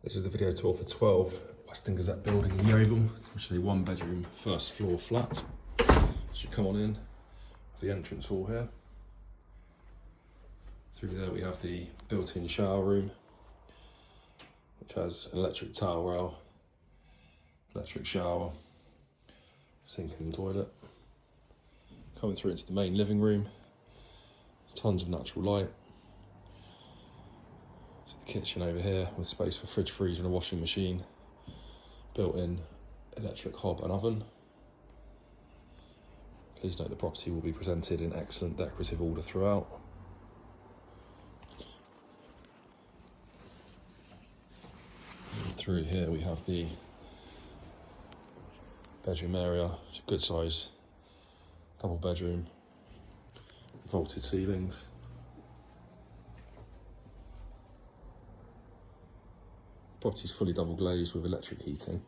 This is the video tour for 12 Western Gazette Building in Yeovil, which is a 1-bedroom, first floor flat. As you come on in, the entrance hall here. Through there we have the built-in shower room, which has an electric towel rail, electric shower, sink and toilet. Coming through into the main living room, tons of natural light. So the kitchen over here with space for fridge, freezer and a washing machine. Built-in electric hob and oven. Please note the property will be presented in excellent decorative order throughout. And through here we have the bedroom area. It's a good size double bedroom, vaulted ceilings. Property's fully double glazed with electric heating.